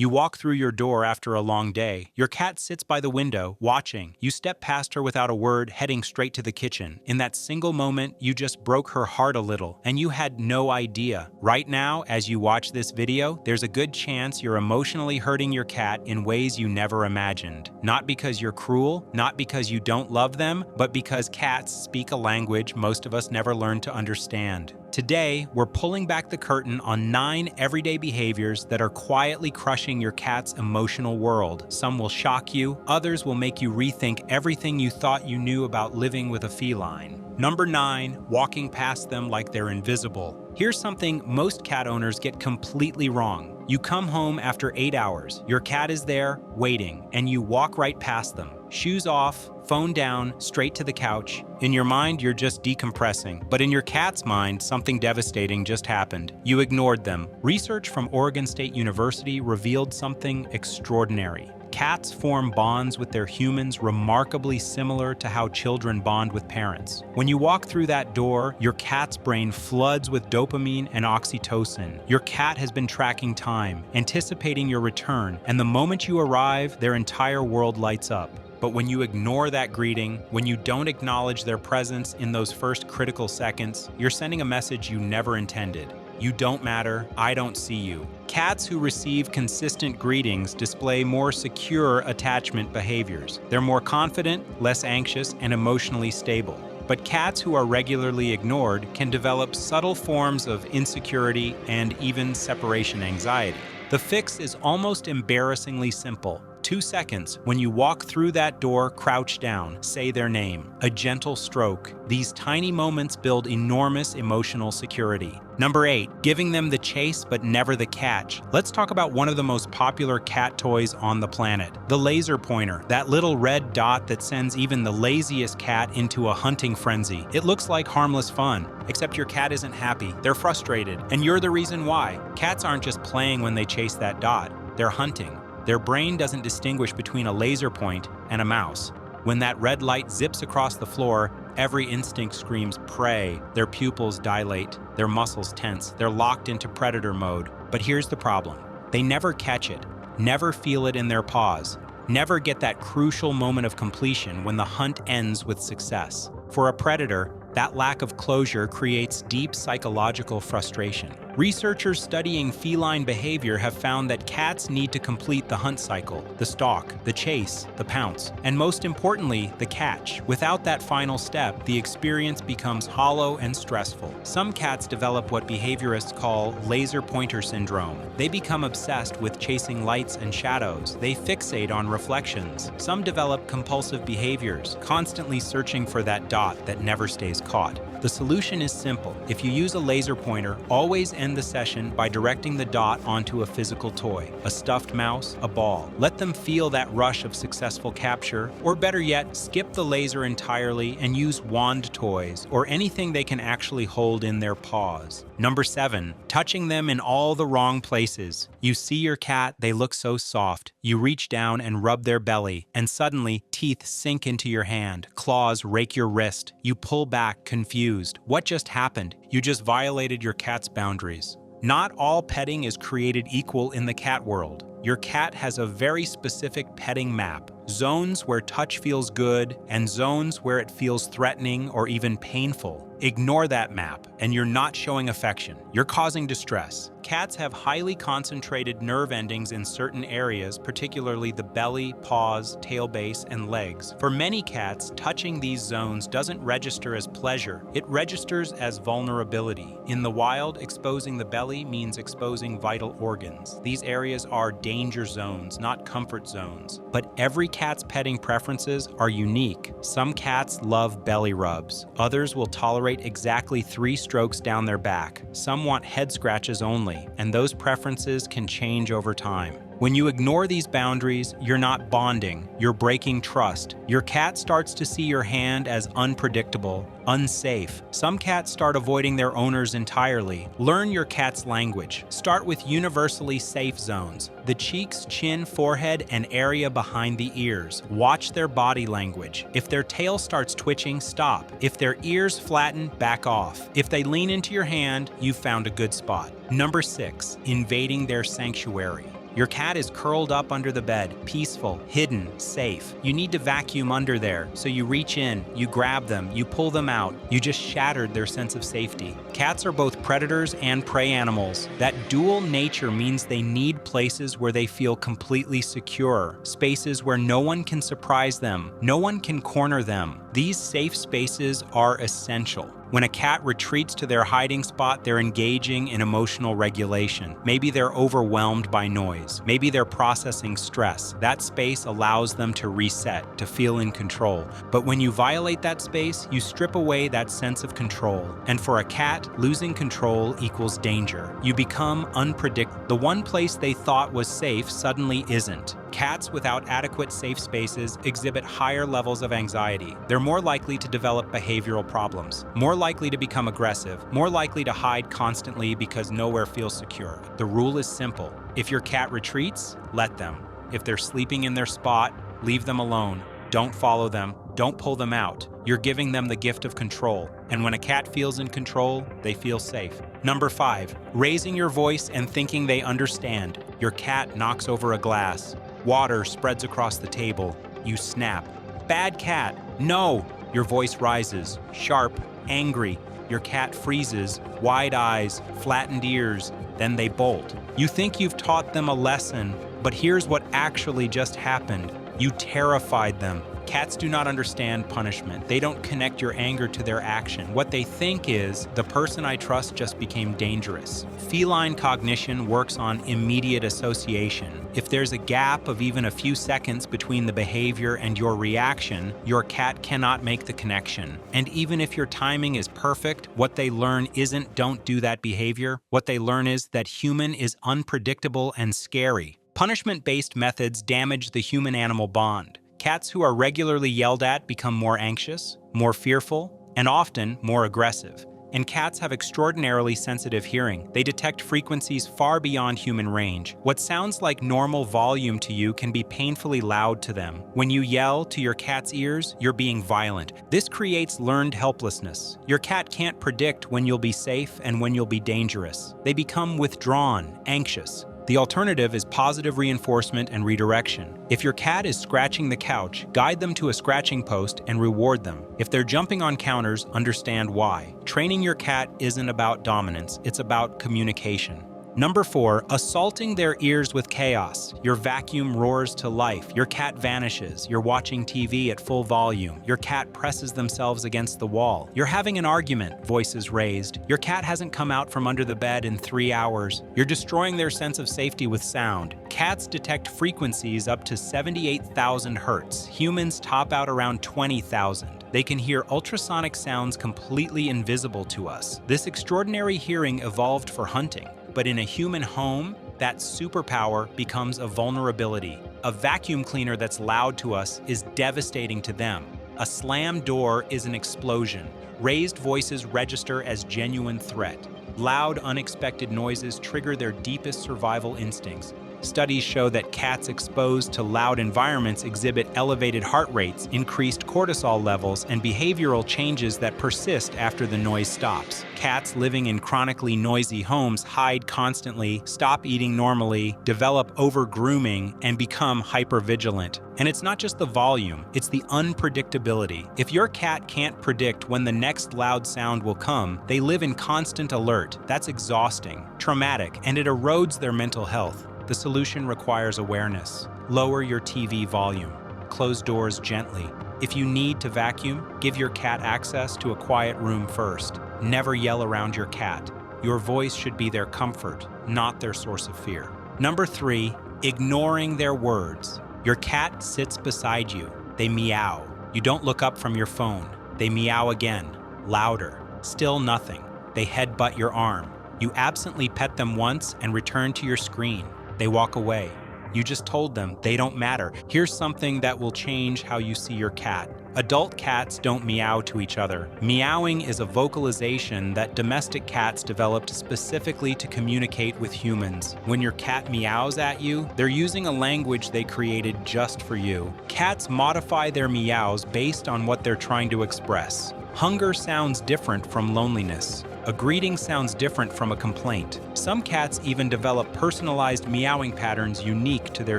You walk through your door after a long day. Your cat sits by the window, watching. You step past her without a word, heading straight to the kitchen. In that single moment, you just broke her heart a little, and you had no idea. Right now, as you watch this video, there's a good chance you're emotionally hurting your cat in ways you never imagined. Not because you're cruel, not because you don't love them, but because cats speak a language most of us never learned to understand. Today, we're pulling back the curtain on 9 everyday behaviors that are quietly crushing your cat's emotional world. Some will shock you, others will make you rethink everything you thought you knew about living with a feline. Number 9, walking past them like they're invisible. Here's something most cat owners get completely wrong. You come home after 8 hours, your cat is there, waiting, and you walk right past them. Shoes off, phone down, straight to the couch. In your mind, you're just decompressing. But in your cat's mind, something devastating just happened. You ignored them. Research from Oregon State University revealed something extraordinary. Cats form bonds with their humans remarkably similar to how children bond with parents. When you walk through that door, your cat's brain floods with dopamine and oxytocin. Your cat has been tracking time, anticipating your return, and the moment you arrive, their entire world lights up. But when you ignore that greeting, when you don't acknowledge their presence in those first critical seconds, you're sending a message you never intended. You don't matter, I don't see you. Cats who receive consistent greetings display more secure attachment behaviors. They're more confident, less anxious, and emotionally stable. But cats who are regularly ignored can develop subtle forms of insecurity and even separation anxiety. The fix is almost embarrassingly simple. 2 seconds. When you walk through that door, crouch down, say their name. A gentle stroke. These tiny moments build enormous emotional security. Number 8, giving them the chase but never the catch. Let's talk about one of the most popular cat toys on the planet. The laser pointer, that little red dot that sends even the laziest cat into a hunting frenzy. It looks like harmless fun, except your cat isn't happy. They're frustrated, and you're the reason why. Cats aren't just playing when they chase that dot. They're hunting. Their brain doesn't distinguish between a laser point and a mouse. When that red light zips across the floor, every instinct screams prey. Their pupils dilate, their muscles tense, they're locked into predator mode. But here's the problem. They never catch it, never feel it in their paws, never get that crucial moment of completion when the hunt ends with success. For a predator, that lack of closure creates deep psychological frustration. Researchers studying feline behavior have found that cats need to complete the hunt cycle, the stalk, the chase, the pounce, and most importantly, the catch. Without that final step, the experience becomes hollow and stressful. Some cats develop what behaviorists call laser pointer syndrome. They become obsessed with chasing lights and shadows. They fixate on reflections. Some develop compulsive behaviors, constantly searching for that dot that never stays caught. The solution is simple. If you use a laser pointer, always end the session by directing the dot onto a physical toy, a stuffed mouse, a ball. Let them feel that rush of successful capture, or better yet, skip the laser entirely and use wand toys or anything they can actually hold in their paws. Number 7, touching them in all the wrong places. You see your cat, they look so soft. You reach down and rub their belly, and suddenly teeth sink into your hand, claws rake your wrist. You pull back, confused. What just happened? You just violated your cat's boundaries. Not all petting is created equal in the cat world. Your cat has a very specific petting map. Zones where touch feels good and zones where it feels threatening or even painful. Ignore that map and you're not showing affection. You're causing distress. Cats have highly concentrated nerve endings in certain areas, particularly the belly, paws, tail base, and legs. For many cats, touching these zones doesn't register as pleasure. It registers as vulnerability. In the wild, exposing the belly means exposing vital organs. These areas are danger zones, not comfort zones. But every cat's petting preferences are unique. Some cats love belly rubs. Others will tolerate exactly 3 strokes down their back. Some want head scratches only, and those preferences can change over time. When you ignore these boundaries, you're not bonding, you're breaking trust. Your cat starts to see your hand as unpredictable, unsafe. Some cats start avoiding their owners entirely. Learn your cat's language. Start with universally safe zones: the cheeks, chin, forehead, and area behind the ears. Watch their body language. If their tail starts twitching, stop. If their ears flatten, back off. If they lean into your hand, you've found a good spot. Number 6, invading their sanctuary. Your cat is curled up under the bed, peaceful, hidden, safe. You need to vacuum under there, so you reach in, you grab them, you pull them out. You just shattered their sense of safety. Cats are both predators and prey animals. That dual nature means they need places where they feel completely secure, spaces where no one can surprise them, no one can corner them. These safe spaces are essential. When a cat retreats to their hiding spot, they're engaging in emotional regulation. Maybe they're overwhelmed by noise. Maybe they're processing stress. That space allows them to reset, to feel in control. But when you violate that space, you strip away that sense of control. And for a cat, losing control equals danger. You become unpredictable. The one place they thought was safe suddenly isn't. Cats without adequate safe spaces exhibit higher levels of anxiety. They're more likely to develop behavioral problems, more likely to become aggressive, more likely to hide constantly because nowhere feels secure. The rule is simple. If your cat retreats, let them. If they're sleeping in their spot, leave them alone. Don't follow them. Don't pull them out. You're giving them the gift of control. And when a cat feels in control, they feel safe. Number 5, raising your voice and thinking they understand. Your cat knocks over a glass. Water spreads across the table. You snap. Bad cat, no! Your voice rises, sharp, angry. Your cat freezes, wide eyes, flattened ears, then they bolt. You think you've taught them a lesson, but here's what actually just happened. You terrified them. Cats do not understand punishment. They don't connect your anger to their action. What they think is, the person I trust just became dangerous. Feline cognition works on immediate association. If there's a gap of even a few seconds between the behavior and your reaction, your cat cannot make the connection. And even if your timing is perfect, what they learn isn't don't do that behavior. What they learn is that human is unpredictable and scary. Punishment-based methods damage the human-animal bond. Cats who are regularly yelled at become more anxious, more fearful, and often more aggressive. And cats have extraordinarily sensitive hearing. They detect frequencies far beyond human range. What sounds like normal volume to you can be painfully loud to them. When you yell to your cat's ears, you're being violent. This creates learned helplessness. Your cat can't predict when you'll be safe and when you'll be dangerous. They become withdrawn, anxious. The alternative is positive reinforcement and redirection. If your cat is scratching the couch, guide them to a scratching post and reward them. If they're jumping on counters, understand why. Training your cat isn't about dominance, it's about communication. Number 4, assaulting their ears with chaos. Your vacuum roars to life. Your cat vanishes. You're watching TV at full volume. Your cat presses themselves against the wall. You're having an argument, voices raised. Your cat hasn't come out from under the bed in 3 hours. You're destroying their sense of safety with sound. Cats detect frequencies up to 78,000 hertz. Humans top out around 20,000. They can hear ultrasonic sounds completely invisible to us. This extraordinary hearing evolved for hunting. But in a human home, that superpower becomes a vulnerability. A vacuum cleaner that's loud to us is devastating to them. A slammed door is an explosion. Raised voices register as genuine threat. Loud, unexpected noises trigger their deepest survival instincts. Studies show that cats exposed to loud environments exhibit elevated heart rates, increased cortisol levels, and behavioral changes that persist after the noise stops. Cats living in chronically noisy homes hide constantly, stop eating normally, develop over-grooming, and become hypervigilant. And it's not just the volume, it's the unpredictability. If your cat can't predict when the next loud sound will come, they live in constant alert. That's exhausting, traumatic, and it erodes their mental health. The solution requires awareness. Lower your TV volume. Close doors gently. If you need to vacuum, give your cat access to a quiet room first. Never yell around your cat. Your voice should be their comfort, not their source of fear. Number 3, ignoring their words. Your cat sits beside you. They meow. You don't look up from your phone. They meow again, louder. Still nothing. They headbutt your arm. You absently pet them once and return to your screen. They walk away. You just told them they don't matter. Here's something that will change how you see your cat. Adult cats don't meow to each other. Meowing is a vocalization that domestic cats developed specifically to communicate with humans. When your cat meows at you, they're using a language they created just for you. Cats modify their meows based on what they're trying to express. Hunger sounds different from loneliness. A greeting sounds different from a complaint. Some cats even develop personalized meowing patterns unique to their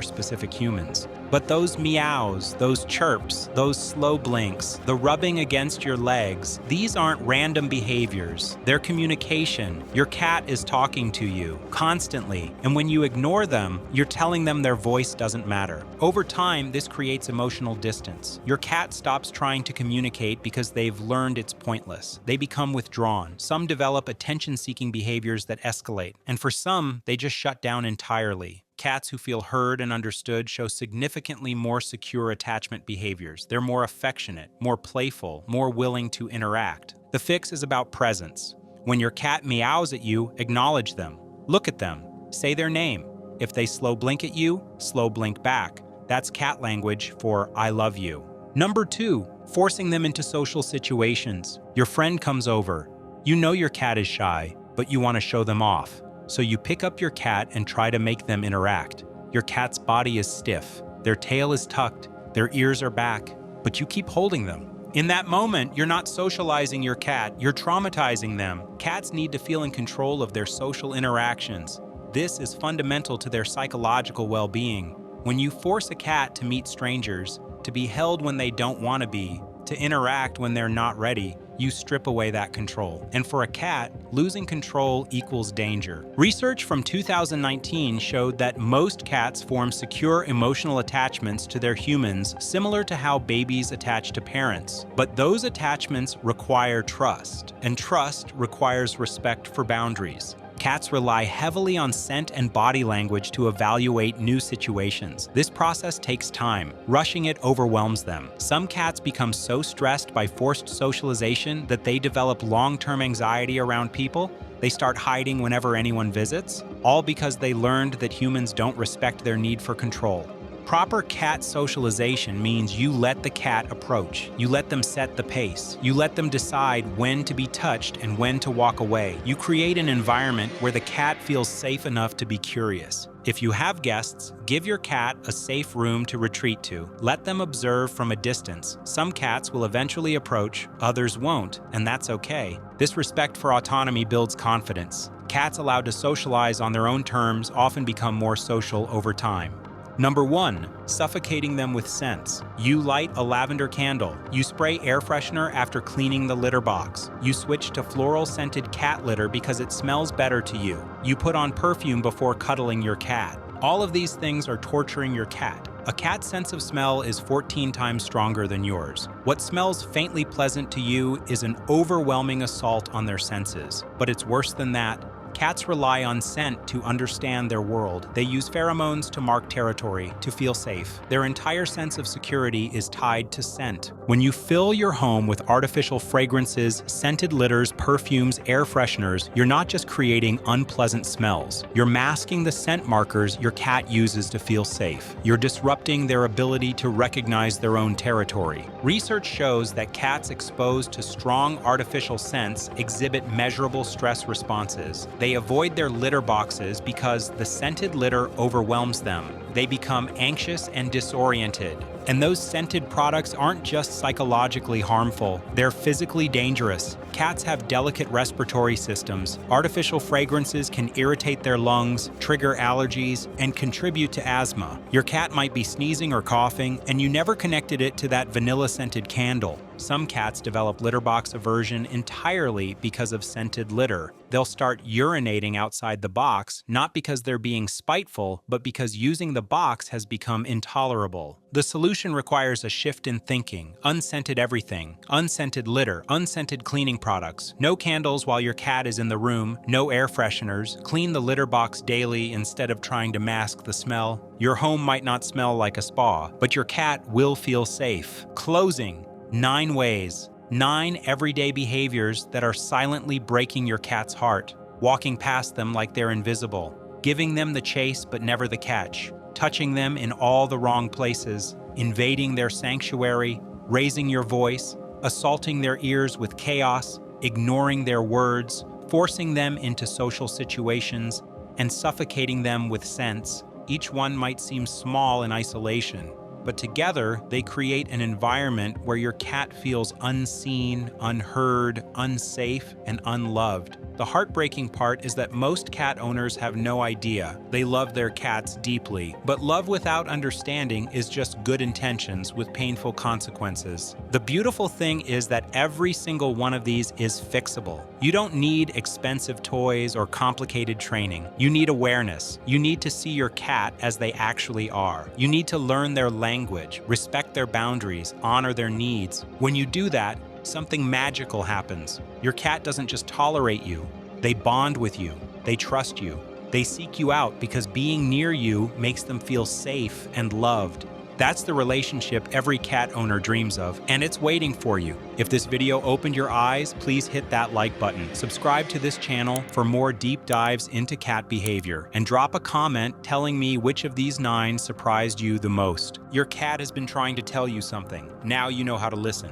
specific humans. But those meows, those chirps, those slow blinks, the rubbing against your legs, these aren't random behaviors. They're communication. Your cat is talking to you constantly, and when you ignore them, you're telling them their voice doesn't matter. Over time, this creates emotional distance. Your cat stops trying to communicate because they've learned it's pointless. They become withdrawn. Some develop attention-seeking behaviors that escalate, and for some, they just shut down entirely. Cats who feel heard and understood show significantly more secure attachment behaviors. They're more affectionate, more playful, more willing to interact. The fix is about presence. When your cat meows at you, acknowledge them. Look at them. Say their name. If they slow blink at you, slow blink back. That's cat language for I love you. Number 2, forcing them into social situations. Your friend comes over. You know your cat is shy, but you want to show them off. So you pick up your cat and try to make them interact. Your cat's body is stiff, their tail is tucked, their ears are back, but you keep holding them. In that moment, you're not socializing your cat, you're traumatizing them. Cats need to feel in control of their social interactions. This is fundamental to their psychological well-being. When you force a cat to meet strangers, to be held when they don't want to be, to interact when they're not ready, you strip away that control. And for a cat, losing control equals danger. Research from 2019 showed that most cats form secure emotional attachments to their humans, similar to how babies attach to parents. But those attachments require trust, and trust requires respect for boundaries. Cats rely heavily on scent and body language to evaluate new situations. This process takes time. Rushing it overwhelms them. Some cats become so stressed by forced socialization that they develop long-term anxiety around people. They start hiding whenever anyone visits, all because they learned that humans don't respect their need for control. Proper cat socialization means you let the cat approach. You let them set the pace. You let them decide when to be touched and when to walk away. You create an environment where the cat feels safe enough to be curious. If you have guests, give your cat a safe room to retreat to. Let them observe from a distance. Some cats will eventually approach, others won't, and that's okay. This respect for autonomy builds confidence. Cats allowed to socialize on their own terms often become more social over time. Number 1, suffocating them with scents. You light a lavender candle. You spray air freshener after cleaning the litter box. You switch to floral-scented cat litter because it smells better to you. You put on perfume before cuddling your cat. All of these things are torturing your cat. A cat's sense of smell is 14 times stronger than yours. What smells faintly pleasant to you is an overwhelming assault on their senses. But it's worse than that. Cats rely on scent to understand their world. They use pheromones to mark territory, to feel safe. Their entire sense of security is tied to scent. When you fill your home with artificial fragrances, scented litters, perfumes, air fresheners, you're not just creating unpleasant smells. You're masking the scent markers your cat uses to feel safe. You're disrupting their ability to recognize their own territory. Research shows that cats exposed to strong artificial scents exhibit measurable stress responses. They avoid their litter boxes because the scented litter overwhelms them. They become anxious and disoriented. And those scented products aren't just psychologically harmful, they're physically dangerous. Cats have delicate respiratory systems. Artificial fragrances can irritate their lungs, trigger allergies, and contribute to asthma. Your cat might be sneezing or coughing, and you never connected it to that vanilla-scented candle. Some cats develop litter box aversion entirely because of scented litter. They'll start urinating outside the box, not because they're being spiteful, but because using the box has become intolerable. The solution requires a shift in thinking. Unscented everything. Unscented litter. Unscented cleaning products. No candles while your cat is in the room. No air fresheners. Clean the litter box daily instead of trying to mask the smell. Your home might not smell like a spa, but your cat will feel safe. Closing. 9 ways. 9 everyday behaviors that are silently breaking your cat's heart. Walking past them like they're invisible. Giving them the chase but never the catch. Touching them in all the wrong places. Invading their sanctuary. Raising your voice. Assaulting their ears with chaos. Ignoring their words. Forcing them into social situations. And suffocating them with scents. Each one might seem small in isolation, but together they create an environment where your cat feels unseen, unheard, unsafe, and unloved. The heartbreaking part is that most cat owners have no idea. They love their cats deeply, but love without understanding is just good intentions with painful consequences. The beautiful thing is that every single one of these is fixable. You don't need expensive toys or complicated training. You need awareness. You need to see your cat as they actually are. You need to learn their language, respect their boundaries, honor their needs. When you do that, something magical happens. Your cat doesn't just tolerate you, they bond with you, they trust you. They seek you out because being near you makes them feel safe and loved. That's the relationship every cat owner dreams of, and it's waiting for you. If this video opened your eyes, please hit that like button. Subscribe to this channel for more deep dives into cat behavior, and drop a comment telling me which of these 9 surprised you the most. Your cat has been trying to tell you something. Now you know how to listen.